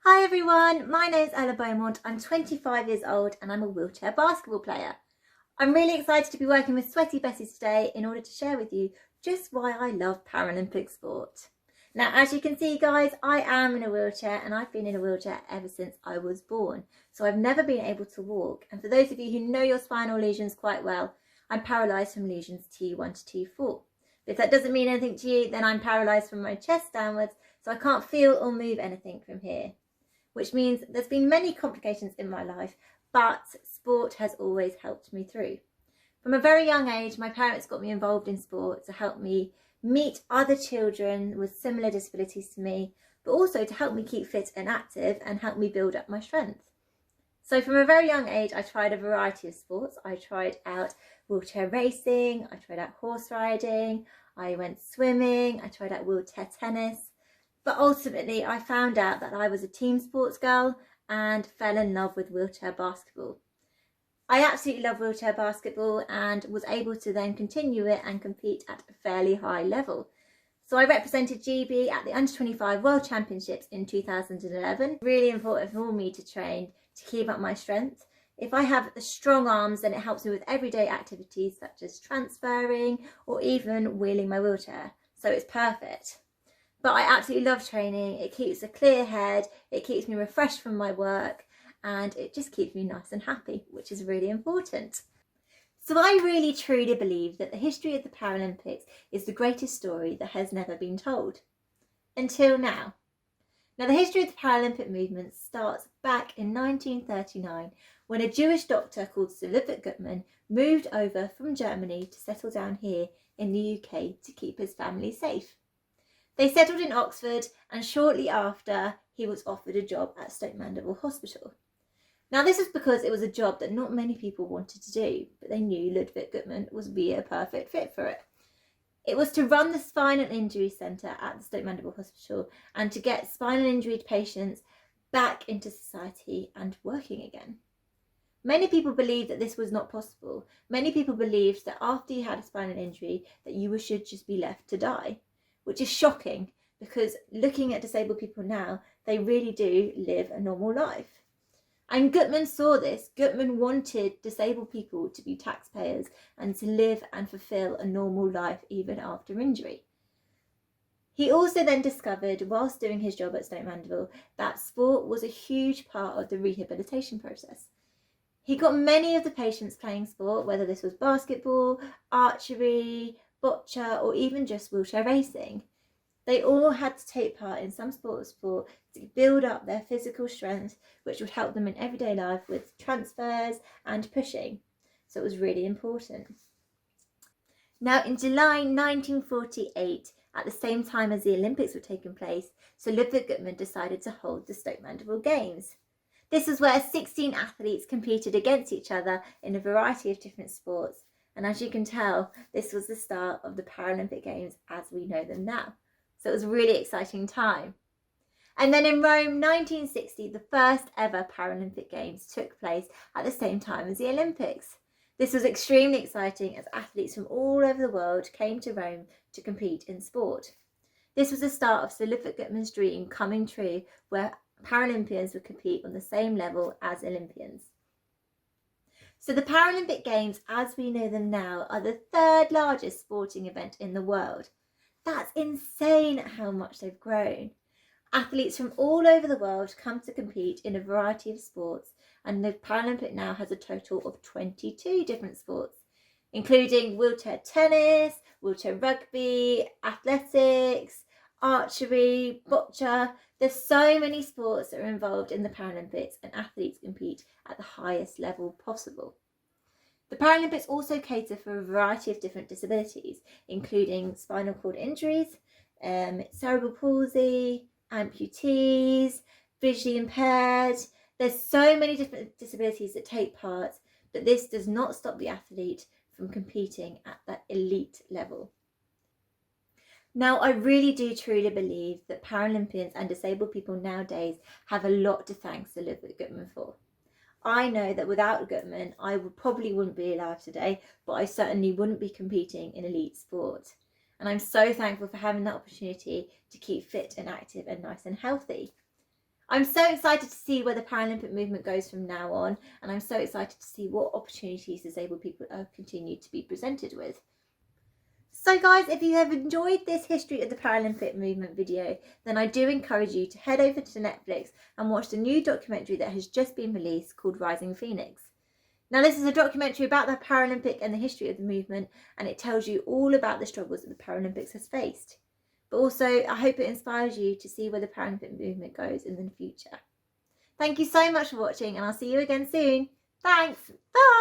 Hi everyone, my name is Ella Beaumont. I'm 25 years old and I'm a wheelchair basketball player. I'm really excited to be working with Sweaty Bessies today in order to share with you just why I love Paralympic sport. Now, as you can see guys, I am in a wheelchair and I've been in a wheelchair ever since I was born. So I've never been able to walk. And for those of you who know your spinal lesions quite well, I'm paralysed from lesions T1 to T4. If that doesn't mean anything to you, then I'm paralysed from my chest downwards, so I can't feel or move anything from here. Which means there's been many complications in my life, but sport has always helped me through. From a very young age, my parents got me involved in sport to help me meet other children with similar disabilities to me, but also to help me keep fit and active and help me build up my strength. So from a very young age, I tried a variety of sports. I tried out wheelchair racing, I tried out horse riding, I went swimming, I tried out wheelchair tennis. But ultimately, I found out that I was a team sports girl and fell in love with wheelchair basketball. I absolutely love wheelchair basketball and was able to then continue it and compete at a fairly high level. So I represented GB at the Under-25 World Championships in 2011. Really important for me to train to keep up my strength. If I have strong arms, then it helps me with everyday activities such as transferring or even wheeling my wheelchair. So it's perfect. But I absolutely love training. It keeps a clear head, it keeps me refreshed from my work, and it just keeps me nice and happy, which is really important. So I really truly believe that the history of the Paralympics is the greatest story that has never been told. Until now. Now the history of the Paralympic movement starts back in 1939 when a Jewish doctor called Sir Ludwig Guttmann moved over from Germany to settle down here in the UK to keep his family safe. They settled in Oxford and shortly after he was offered a job at Stoke Mandeville Hospital. Now this is because it was a job that not many people wanted to do, but they knew Ludwig Guttmann would be a perfect fit for it. It was to run the spinal injury centre at the Stoke Mandeville Hospital and to get spinal injured patients back into society and working again. Many people believed that this was not possible. Many people believed that after you had a spinal injury that you should just be left to die. Which is shocking because looking at disabled people now, they really do live a normal life. And Guttmann saw this. Guttmann wanted disabled people to be taxpayers and to live and fulfill a normal life even after injury. He also then discovered, whilst doing his job at Stoke Mandeville, that sport was a huge part of the rehabilitation process. He got many of the patients playing sport, whether this was basketball, archery, boccia, or even just wheelchair racing. They all had to take part in some sport to build up their physical strength, which would help them in everyday life with transfers and pushing. So it was really important. Now in July 1948, at the same time as the Olympics were taking place, Sir Ludwig Guttmann decided to hold the Stoke Mandeville Games. This was where 16 athletes competed against each other in a variety of different sports. And as you can tell, this was the start of the Paralympic Games as we know them now. So it was a really exciting time. And then in Rome, 1960, the first ever Paralympic Games took place at the same time as the Olympics. This was extremely exciting as athletes from all over the world came to Rome to compete in sport. This was the start of Sir Ludwig Guttmann's dream coming true, where Paralympians would compete on the same level as Olympians. So the Paralympic Games, as we know them now, are the third largest sporting event in the world. That's insane how much they've grown. Athletes from all over the world come to compete in a variety of sports, and the Paralympic now has a total of 22 different sports, including wheelchair tennis, wheelchair rugby, athletics, archery, boccia. There's so many sports that are involved in the Paralympics, and athletes compete at the highest level possible. The Paralympics also cater for a variety of different disabilities, including spinal cord injuries, cerebral palsy, amputees, visually impaired. There's so many different disabilities that take part, but this does not stop the athlete from competing at that elite level. Now, I really do truly believe that Paralympians and disabled people nowadays have a lot to thank Sir Ludwig Guttmann for. I know that without Guttmann, I probably wouldn't be alive today, but I certainly wouldn't be competing in elite sport. And I'm so thankful for having that opportunity to keep fit and active and nice and healthy. I'm so excited to see where the Paralympic movement goes from now on, and I'm so excited to see what opportunities disabled people are continued to be presented with. So guys, if you have enjoyed this History of the Paralympic Movement video, then I do encourage you to head over to Netflix and watch the new documentary that has just been released called Rising Phoenix. Now this is a documentary about the Paralympic and the history of the movement, and it tells you all about the struggles that the Paralympics has faced. But also, I hope it inspires you to see where the Paralympic movement goes in the future. Thank you so much for watching, and I'll see you again soon. Thanks, bye!